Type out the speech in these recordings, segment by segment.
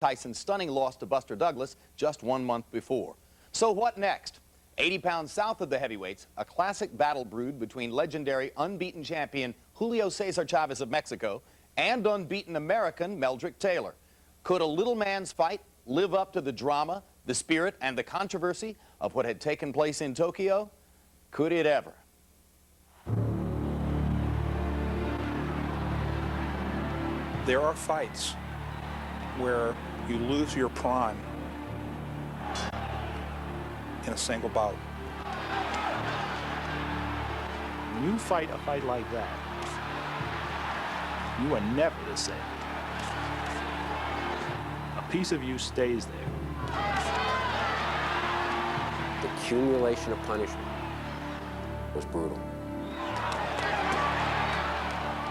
Tyson's stunning loss to Buster Douglas just 1 month before. So what next? 80 pounds south of the heavyweights, a classic battle brewed between legendary unbeaten champion Julio Cesar Chavez of Mexico and unbeaten American Meldrick Taylor. Could a little man's fight live up to the drama, the spirit, and the controversy of what had taken place in Tokyo? Could it ever? There are fights where you lose your prime in a single bout. When you fight a fight like that, you are never the same. A piece of you stays there. The accumulation of punishment was brutal.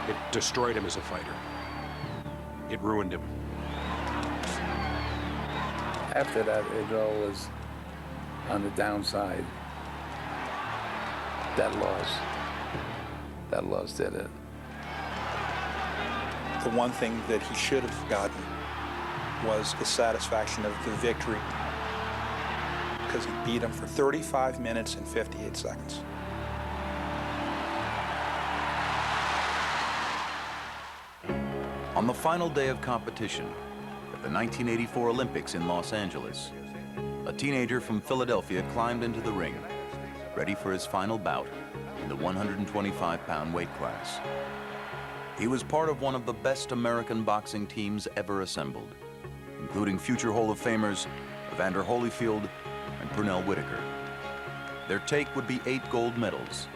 It destroyed him as a fighter. It ruined him. After that, it all was on the downside. That loss did it. The one thing that he should have gotten was the satisfaction of the victory, because he beat him for 35 minutes and 58 seconds. On the final day of competition at the 1984 Olympics in Los Angeles, a teenager from Philadelphia climbed into the ring, ready for his final bout in the 125-pound weight class. He was part of one of the best American boxing teams ever assembled, including future Hall of Famers Evander Holyfield and Pernell Whitaker. Their take would be 8 gold medals.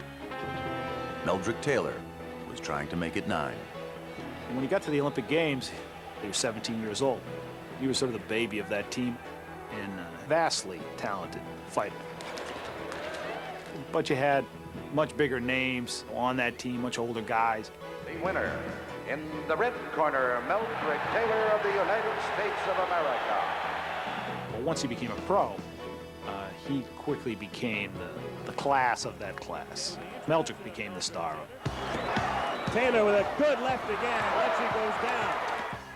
Meldrick Taylor was trying to make it 9. And when he got to the Olympic Games, he was 17 years old. He was sort of the baby of that team and a vastly talented fighter. But you had much bigger names on that team, much older guys. The winner, in the red corner, Meldrick Taylor of the United States of America. Well, once he became a pro, he quickly became the class of that class. Meldrick became the star. Taylor with a good left again, and Lexi goes down.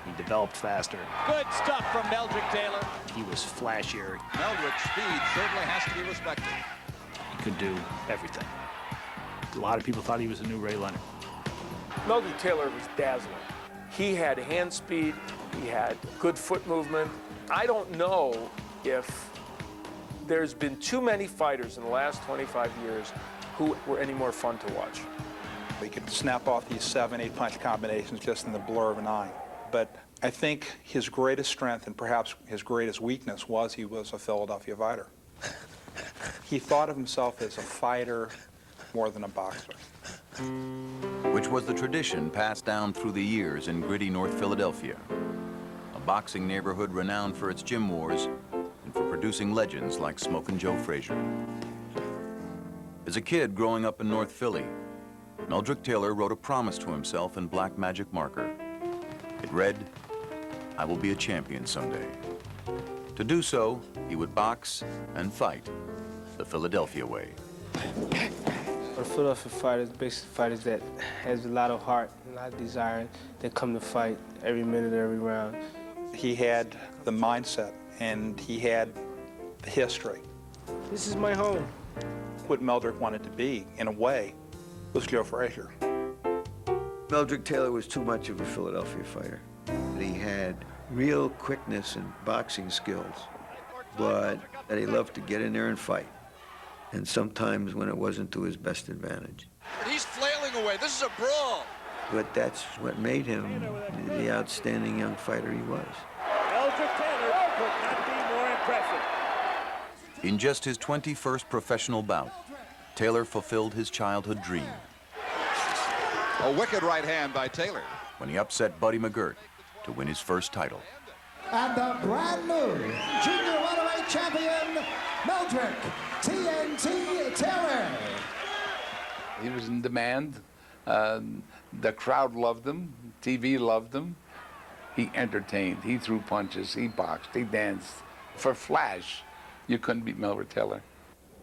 He developed faster. Good stuff from Meldrick Taylor. He was flashier. Meldrick's speed certainly has to be respected. He could do everything. A lot of people thought he was a new Ray Leonard. Meldrick Taylor was dazzling. He had hand speed, he had good foot movement. I don't know if there's been too many fighters in the last 25 years who were any more fun to watch. He could snap off these 7, 8 punch combinations just in the blur of an eye. But I think his greatest strength and perhaps his greatest weakness was he was a Philadelphia fighter. He thought of himself as a fighter more than a boxer. Which was the tradition passed down through the years in gritty North Philadelphia, a boxing neighborhood renowned for its gym wars and for producing legends like Smokin' Joe Frazier. As a kid growing up in North Philly, Meldrick Taylor wrote a promise to himself in black magic marker. It read, "I will be a champion someday." To do so, he would box and fight the Philadelphia way. A Philadelphia fighter is basically fighters that has a lot of heart, a lot of desire. They come to fight every minute, every round. He had the mindset and he had the history. This is my home. What Meldrick wanted to be, in a way, was Joe Frazier. Meldrick Taylor was too much of a Philadelphia fighter. He had real quickness and boxing skills, but that he loved to get in there and fight. And sometimes when it wasn't to his best advantage. He's flailing away. This is a brawl. But that's what made him the outstanding young fighter he was. Meldrick Taylor could not be more impressive. In just his 21st professional bout, Taylor fulfilled his childhood dream. A wicked right hand by Taylor. When he upset Buddy McGirt to win his first title. And the brand new junior welterweight champion, Meldrick TNT Taylor. He was in demand. The crowd loved him. TV loved him. He entertained. He threw punches. He boxed. He danced. For flash, you couldn't beat Meldrick Taylor.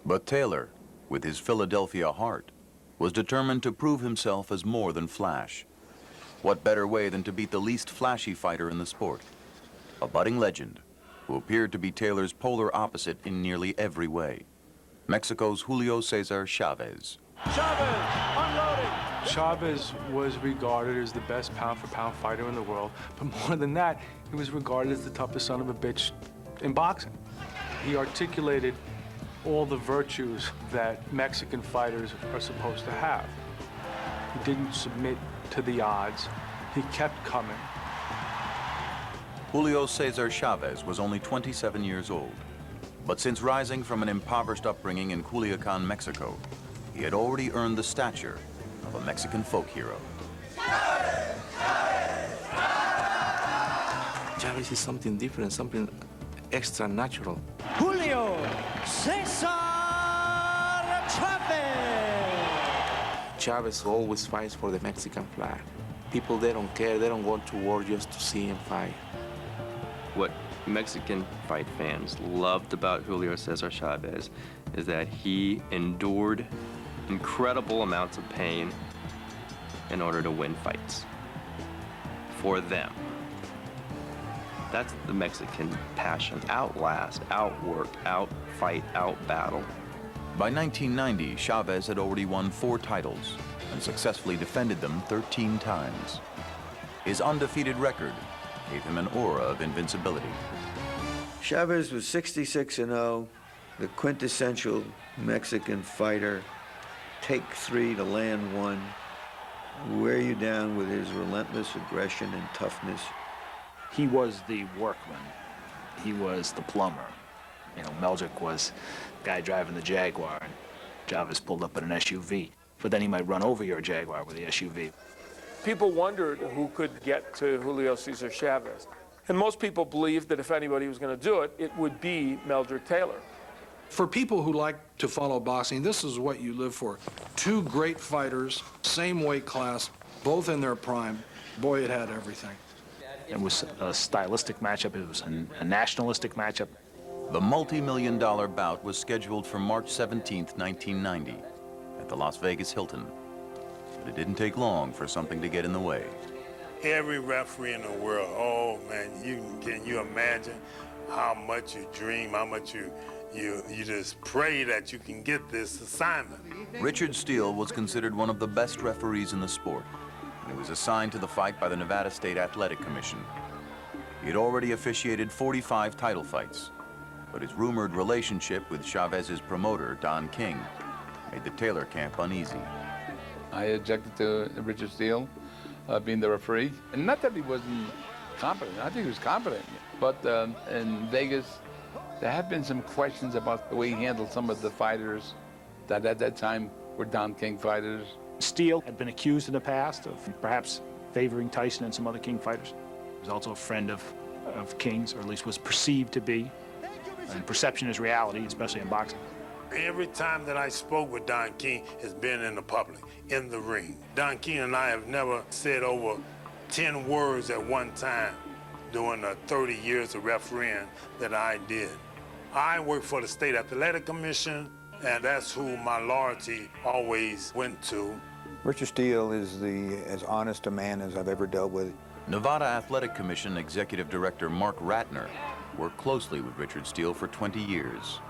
But Taylor, with his Philadelphia heart, was determined to prove himself as more than flash. What better way than to beat the least flashy fighter in the sport? a budding legend who appeared to be Taylor's polar opposite in nearly every way. Mexico's Julio Cesar Chavez. Chavez, unloading. Chavez was regarded as the best pound-for-pound fighter in the world, but more than that, he was regarded as the toughest son of a bitch in boxing. He articulated all the virtues that Mexican fighters are supposed to have. He didn't submit to the odds. He kept coming. Julio Cesar Chavez was only 27 years old, but since rising from an impoverished upbringing in Culiacan, Mexico, he had already earned the stature of a Mexican folk hero. Chavez is something different, something extra natural. Julio Cesar Chavez. Chavez always fights for the Mexican flag. People, they don't care. They don't go to war just to see him fight. What Mexican fight fans loved about Julio Cesar Chavez is that he endured incredible amounts of pain in order to win fights for them. That's the Mexican passion. Outlast, outwork, outfight, outbattle. By 1990, Chavez had already won 4 titles and successfully defended them 13 times. His undefeated record gave him an aura of invincibility. Chavez was 66-0, the quintessential Mexican fighter. Take 3 to land 1, wear you down with his relentless aggression and toughness. He was the workman. He was the plumber. You know, Meldrick was the guy driving the Jaguar, and Chavez pulled up in an SUV. But then he might run over your Jaguar with the SUV. People wondered who could get to Julio Cesar Chavez. And most people believed that if anybody was going to do it, it would be Meldrick Taylor. For people who like to follow boxing, this is what you live for. 2 great fighters, same weight class, both in their prime. Boy, it had everything. It was a stylistic matchup. It was a nationalistic matchup. The multi-million-dollar bout was scheduled for March 17th, 1990, at the Las Vegas Hilton. But it didn't take long for something to get in the way. Every referee in the world, oh man, can you imagine how much you dream, how much you just pray that you can get this assignment. Richard Steele was considered one of the best referees in the sport, and he was assigned to the fight by the Nevada State Athletic Commission. He had already officiated 45 title fights, but his rumored relationship with Chavez's promoter, Don King, made the Taylor camp uneasy. I objected to Richard Steele being the referee. And not that he wasn't competent. I think he was competent. But in Vegas, there have been some questions about the way he handled some of the fighters that at that time were Don King fighters. Steele had been accused in the past of perhaps favoring Tyson and some other King fighters. He was also a friend of King's, or at least was perceived to be. And perception is reality, especially in boxing. Every time that I spoke with Don King has been in the public, in the ring. Don King and I have never said over 10 words at one time during the 30 years of refereeing that I did. I work for the State Athletic Commission, and that's who my loyalty always went to. Richard Steele is as honest a man as I've ever dealt with. Nevada Athletic Commission Executive Director Mark Ratner worked closely with Richard Steele for 20 years.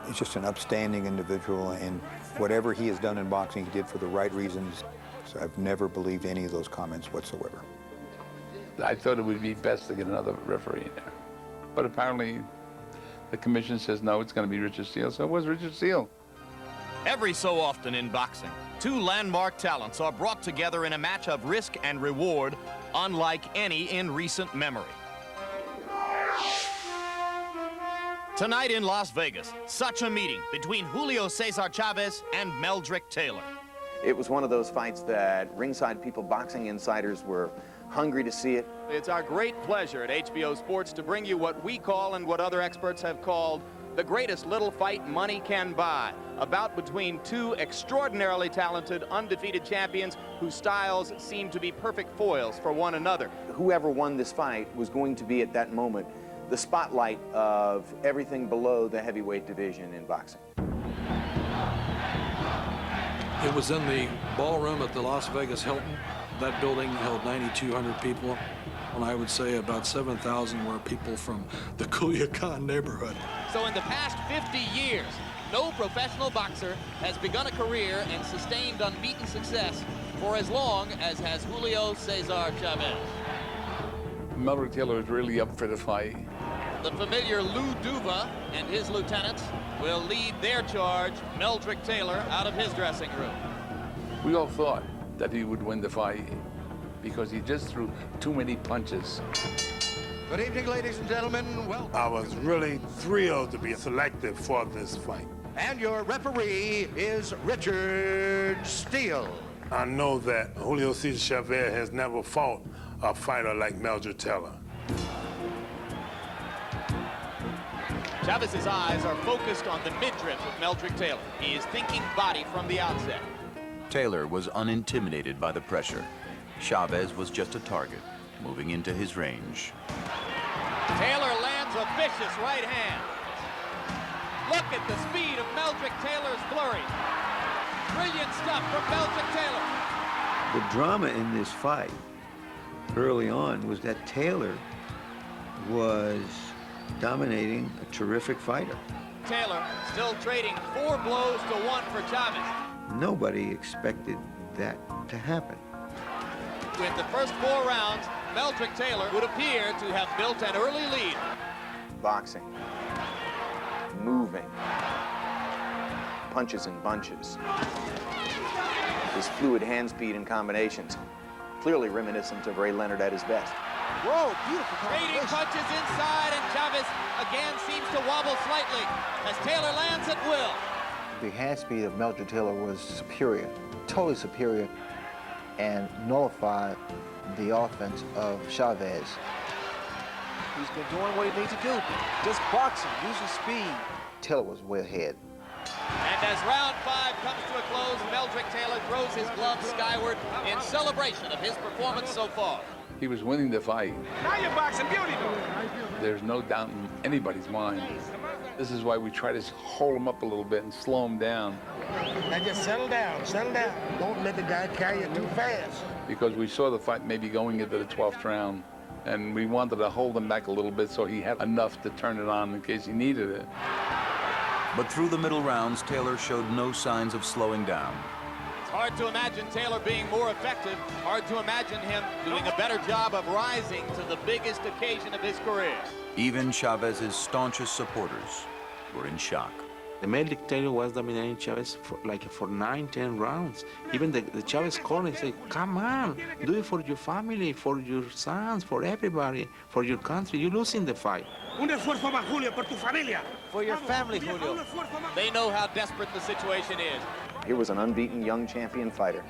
He's just an upstanding individual, and whatever he has done in boxing, he did for the right reasons. So I've never believed any of those comments whatsoever. I thought it would be best to get another referee in there. But apparently, the commission says, no, it's going to be Richard Steele, so it was Richard Steele. Every so often in boxing, 2 landmark talents are brought together in a match of risk and reward unlike any in recent memory. Tonight in Las Vegas, such a meeting between Julio Cesar Chavez and Meldrick Taylor. It was one of those fights that ringside people, boxing insiders, were hungry to see it. It's our great pleasure at HBO Sports to bring you what we call and what other experts have called the greatest little fight money can buy. A bout between 2 extraordinarily talented, undefeated champions whose styles seem to be perfect foils for one another. Whoever won this fight was going to be at that moment the spotlight of everything below the heavyweight division in boxing. It was in the ballroom at the Las Vegas Hilton. That building held 9,200 people. And I would say about 7,000 were people from the Culiacan neighborhood. So in the past 50 years, no professional boxer has begun a career and sustained unbeaten success for as long as has Julio Cesar Chavez. Meldrick Taylor is really up for the fight. The familiar Lou Duva and his lieutenants will lead their charge, Meldrick Taylor, out of his dressing room. We all thought that he would win the fight because he just threw too many punches. Good evening, ladies and gentlemen. Well, I was really thrilled to be selected for this fight. and your referee is Richard Steele. I know that Julio Cesar Chavez has never fought a fighter like Meldrick Taylor. Chavez's eyes are focused on the midriff of Meldrick Taylor. He is thinking body from the outset. Taylor was unintimidated by the pressure. Chavez was just a target, moving into his range. Taylor lands a vicious right hand. Look at the speed of Meldrick Taylor's flurry. Brilliant stuff from Meldrick Taylor. The drama in this fight early on was that Taylor was dominating a terrific fighter. Taylor still trading 4 blows to 1 for Chavez. Nobody expected that to happen. With the first 4 rounds, Meldrick Taylor would appear to have built an early lead. Boxing. Moving. Punches and bunches. His fluid hand speed and combinations. Clearly reminiscent of Ray Leonard at his best. Whoa, beautiful trading punches inside, and Chavez again seems to wobble slightly as Taylor lands at will. The hand speed of Meldrick Taylor was superior, totally superior, and nullified the offense of Chavez. He's been doing what he needs to do, just boxing, using speed. Taylor was way ahead. And as round 5 comes to a close, Meldrick Taylor throws his gloves skyward in celebration of his performance so far. He was winning the fight. Now you're boxing beautiful. There's no doubt in anybody's mind. This is why we try to hold him up a little bit and slow him down. Now just settle down, settle down. Don't let the guy carry you too fast. Because we saw the fight maybe going into the 12th round, and we wanted to hold him back a little bit so he had enough to turn it on in case he needed it. But through the middle rounds, Taylor showed no signs of slowing down. It's hard to imagine Taylor being more effective. Hard to imagine him doing a better job of rising to the biggest occasion of his career. Even Chavez's staunchest supporters were in shock. The Meldrick Taylor was dominating Chavez for 9, 10 rounds. Even the Chavez corner said, come on, do it for your family, for your sons, for everybody, for your country. You're losing the fight. Un esfuerzo más, Julio, por tu familia. For your family, Julio. They know how desperate the situation is. Here was an unbeaten young champion fighter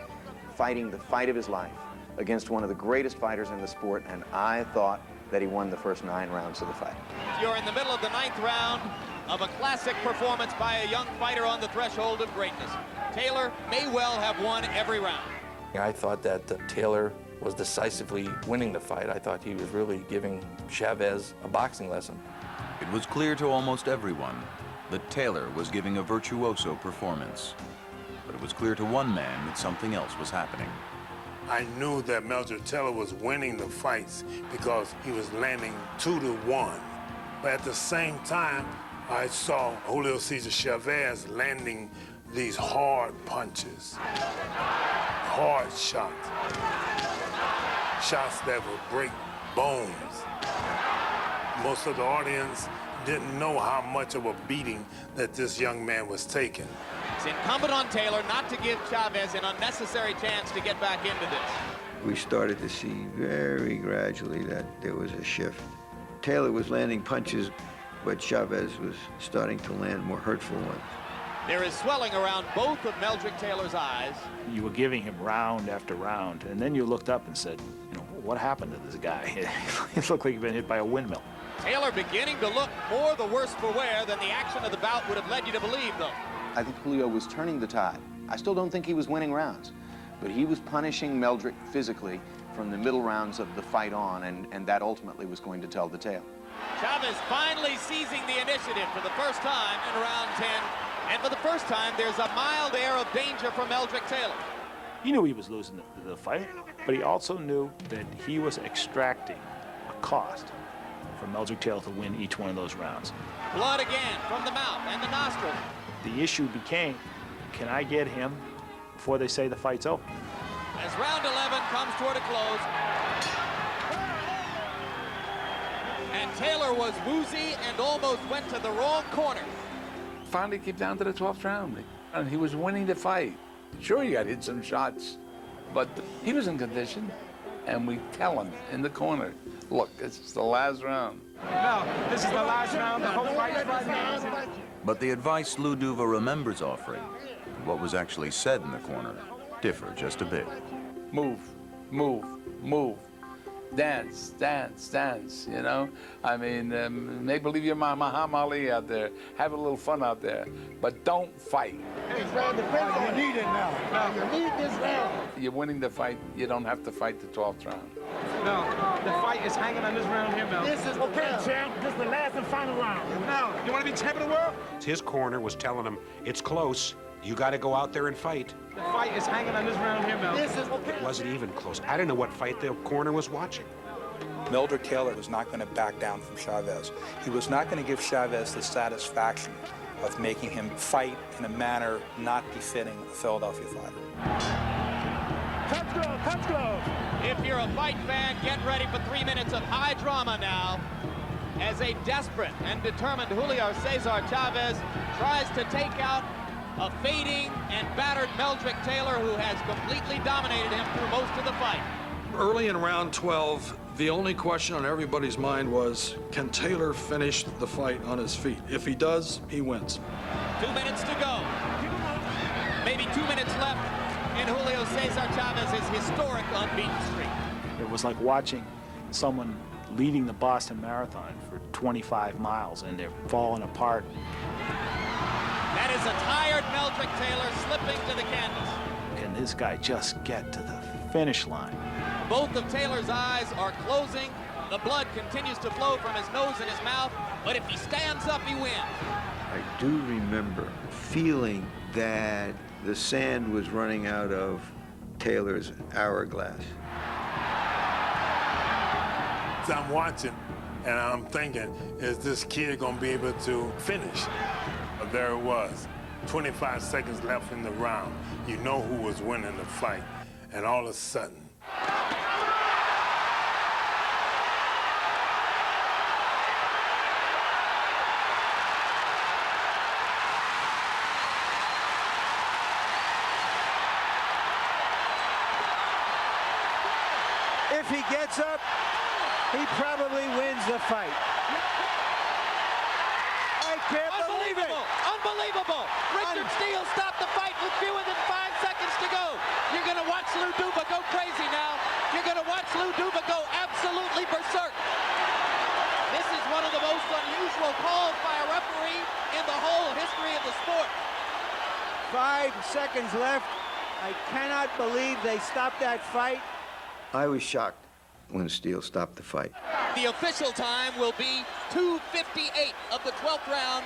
fighting the fight of his life against one of the greatest fighters in the sport, and I thought that he won the first 9 rounds of the fight. You're in the middle of the 9th round of a classic performance by a young fighter on the threshold of greatness. Taylor may well have won every round. I thought that Taylor was decisively winning the fight. I thought he was really giving Chavez a boxing lesson. It was clear to almost everyone that Taylor was giving a virtuoso performance. But it was clear to one man that something else was happening. I knew that Meldrick Taylor was winning the fights because he was landing 2 to 1. But at the same time, I saw Julio Cesar Chavez landing these hard punches, hard shots, shots that would break bones. Most of the audience didn't know how much of a beating that this young man was taking. It's incumbent on Taylor not to give Chavez an unnecessary chance to get back into this. We started to see very gradually that there was a shift. Taylor was landing punches, but Chavez was starting to land more hurtful ones. There is swelling around both of Meldrick Taylor's eyes. You were giving him round after round, and then you looked up and said, what happened to this guy? It looked like he'd been hit by a windmill. Taylor beginning to look more the worse for wear than the action of the bout would have led you to believe, though. I think Julio was turning the tide. I still don't think he was winning rounds, but he was punishing Meldrick physically from the middle rounds of the fight on, and that ultimately was going to tell the tale. Chavez finally seizing the initiative for the first time in round 10, and for the first time, there's a mild air of danger from Meldrick Taylor. He knew he was losing the fight, but he also knew that he was extracting cost for Meldrick Taylor to win each one of those rounds. Blood again from the mouth and the nostril. The issue became, can I get him before they say the fight's over? As round 11 comes toward a close. And Taylor was woozy and almost went to the wrong corner. Finally came down to the 12th round, and he was winning the fight. Sure, he got hit some shots, but he was in condition, and we tell him in the corner, look, this is the last round. No, this is the last round. The whole fight's right now. But the advice Lou Duva remembers offering, what was actually said in the corner, differ just a bit. Move, move, move. Dance, dance, dance, you know? I mean, make believe you're Muhammad Ali out there. Have a little fun out there, but don't fight. Hey, Fred, the you need it now. You need this round. You're winning the fight. You don't have to fight the 12th round. No, the fight is hanging on this round here, Mel. This is Okay, champ, this is the last and final round. Now, you want to be champ of the world? His corner was telling him, it's close. You got to go out there and fight. The fight is hanging on this round here, Mel. This is It wasn't even close. I don't know what fight the corner was watching. Meldrick Taylor was not going to back down from Chavez. He was not going to give Chavez the satisfaction of making him fight in a manner not befitting a Philadelphia fighter. Touch glove, touch glove. If you're a fight fan, get ready for 3 minutes of high drama now, as a desperate and determined Julio Cesar Chavez tries to take out a fading and battered Meldrick Taylor, who has completely dominated him through most of the fight. Early in round 12, the only question on everybody's mind was, can Taylor finish the fight on his feet? If he does, he wins. 2 minutes to go. Maybe 2 minutes left in Julio Cesar Chavez's historic unbeaten streak. It was like watching someone leading the Boston Marathon for 25 miles and they're falling apart. That is a tired Meldrick Taylor slipping to the canvas. Can this guy just get to the finish line? Both of Taylor's eyes are closing. The blood continues to flow from his nose and his mouth, but if he stands up, he wins. I do remember feeling that the sand was running out of Taylor's hourglass. So I'm watching, and I'm thinking, is this kid going to be able to finish? But there it was, 25 seconds left in the round. You know who was winning the fight, and all of a sudden, If he gets up, he probably wins the fight. I can't believe it. Unbelievable! Richard Steele stopped the fight with fewer than 5 seconds to go. You're going to watch Lou Duva go crazy now. You're going to watch Lou Duva go absolutely berserk. This is one of the most unusual calls by a referee in the whole history of the sport. 5 seconds left. I cannot believe they stopped that fight. I was shocked when Steele stopped the fight. The official time will be 2:58 of the 12th round.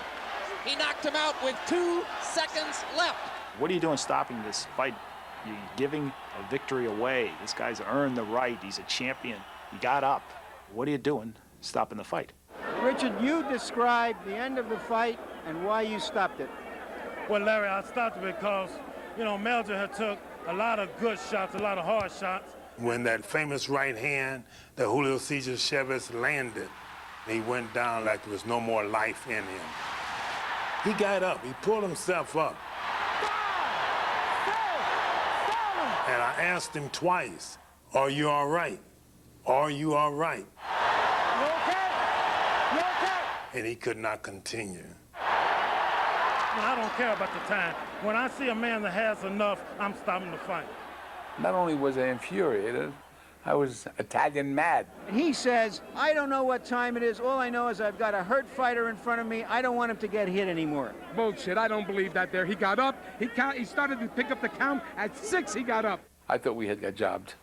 He knocked him out with 2 seconds left. What are you doing stopping this fight? You're giving a victory away. This guy's earned the right. He's a champion. He got up. What are you doing stopping the fight? Richard, you describe the end of the fight and why you stopped it. Well, Larry, I stopped it because, you know, Meldrick had took a lot of good shots, a lot of hard shots. when that famous right hand that Julio Cesar Chavez landed, he went down like there was no more life in him. He got up, he pulled himself up. And I asked him twice, are you all right? Are you all right? You okay? You okay? And he could not continue. I don't care about the time. When I see a man that has enough, I'm stopping the fight. Not only was I infuriated, I was Italian mad. He says, I don't know what time it is. All I know is I've got a hurt fighter in front of me. I don't want him to get hit anymore. Bullshit. I don't believe that there. He got up. He started to pick up the count. At 6, he got up. I thought we had got jobbed.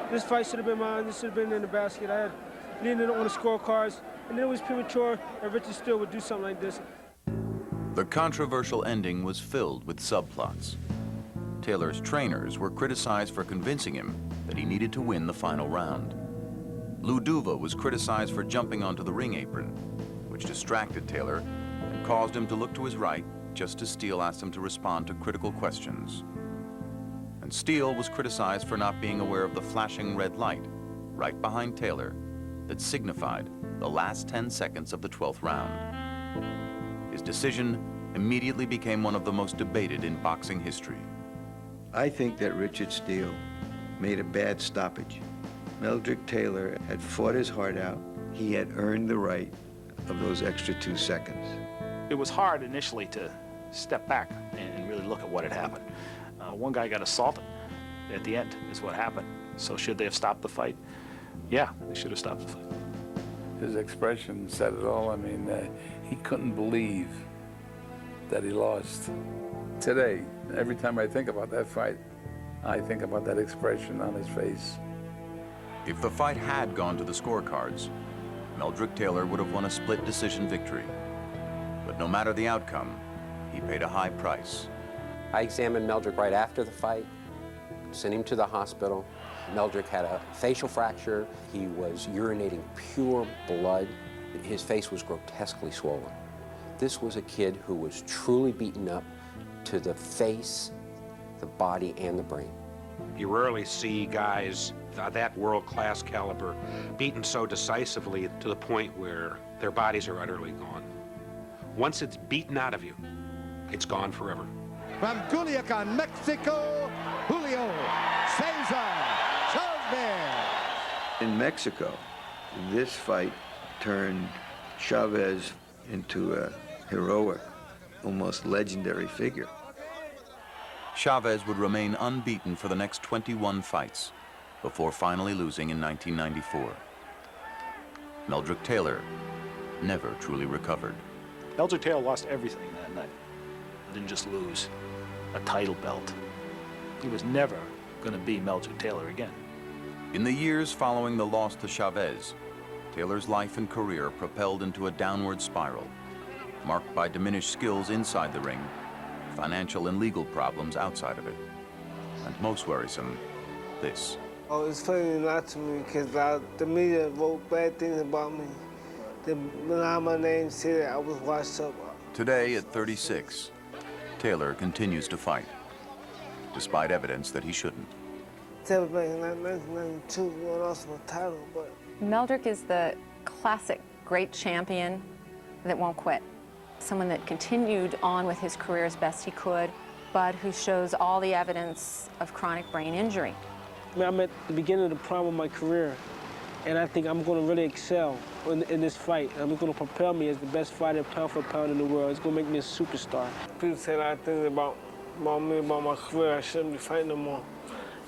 This fight should have been mine. This should have been in the basket. I needed it on the scorecards. And it was premature that Richard Steele would do something like this. The controversial ending was filled with subplots. Taylor's trainers were criticized for convincing him that he needed to win the final round. Lou Duva was criticized for jumping onto the ring apron, which distracted Taylor and caused him to look to his right just as Steele asked him to respond to critical questions. And Steele was criticized for not being aware of the flashing red light right behind Taylor that signified the last 10 seconds of the 12th round. His decision immediately became one of the most debated in boxing history. I think that Richard Steele made a bad stoppage. Meldrick Taylor had fought his heart out. He had earned the right of those extra 2 seconds. It was hard initially to step back and really look at what had happened. One guy got assaulted at the end is what happened. So should they have stopped the fight? Yeah, they should have stopped the fight. His expression said it all. I mean, he couldn't believe that he lost. Today, every time I think about that fight, I think about that expression on his face. If the fight had gone to the scorecards, Meldrick Taylor would have won a split decision victory. But no matter the outcome, he paid a high price. I examined Meldrick right after the fight, sent him to the hospital. Meldrick had a facial fracture. He was urinating pure blood. His face was grotesquely swollen. This was a kid who was truly beaten up to the face, the body, and the brain. You rarely see guys that world-class caliber beaten so decisively to the point where their bodies are utterly gone. Once it's beaten out of you, it's gone forever. From Culiacan, Mexico, Julio Cesar Chavez. In Mexico, this fight turned Chavez into a heroic, almost legendary figure. Chavez would remain unbeaten for the next 21 fights before finally losing in 1994. Meldrick Taylor never truly recovered. Meldrick Taylor lost everything that night. He didn't just lose a title belt. He was never going to be Meldrick Taylor again. In the years following the loss to Chavez, Taylor's life and career propelled into a downward spiral, marked by diminished skills inside the ring, financial and legal problems outside of it, and most worrisome, this. Oh, it's funny not to me because the media wrote bad things about me. When my name said that I was washed up. Today, at 36, Taylor continues to fight, despite evidence that he shouldn't. Taylor back in 1992 won also a title, but... Meldrick is the classic great champion that won't quit. Someone that continued on with his career as best he could, but who shows all the evidence of chronic brain injury. I'm at the beginning of the prime of my career, and I think I'm going to really excel in this fight. It's going to propel me as the best fighter pound for pound in the world. It's going to make me a superstar. People say a lot of things about me, about my career. I shouldn't be fighting no more,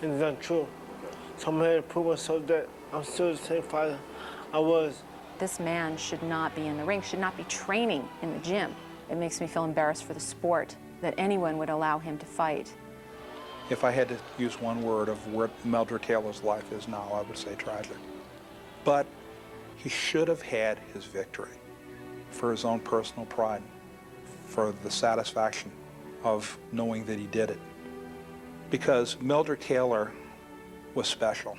and it's not true. So I'm here to prove myself that I'm still the same fighter I was. This man should not be in the ring, should not be training in the gym. It makes me feel embarrassed for the sport that anyone would allow him to fight. If I had to use one word of where Meldrick Taylor's life is now, I would say tragic. But he should have had his victory for his own personal pride, for the satisfaction of knowing that he did it. Because Meldrick Taylor was special.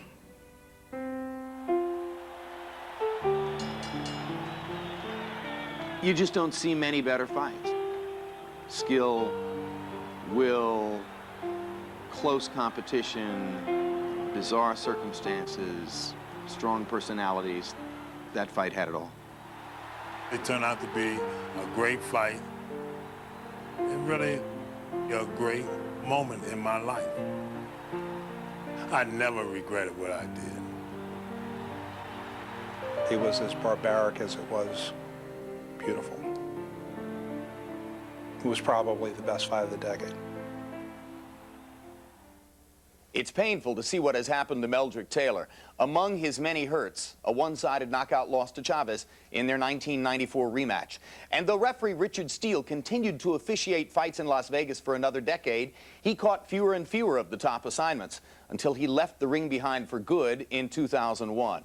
You just don't see many better fights. Skill, will, close competition, bizarre circumstances, strong personalities. That fight had it all. It turned out to be a great fight and really a great moment in my life. I never regretted what I did. It was as barbaric as it was beautiful. It was probably the best fight of the decade. It's painful to see what has happened to Meldrick Taylor. Among his many hurts, a one-sided knockout loss to Chavez in their 1994 rematch. And though referee Richard Steele continued to officiate fights in Las Vegas for another decade, he caught fewer and fewer of the top assignments until he left the ring behind for good in 2001.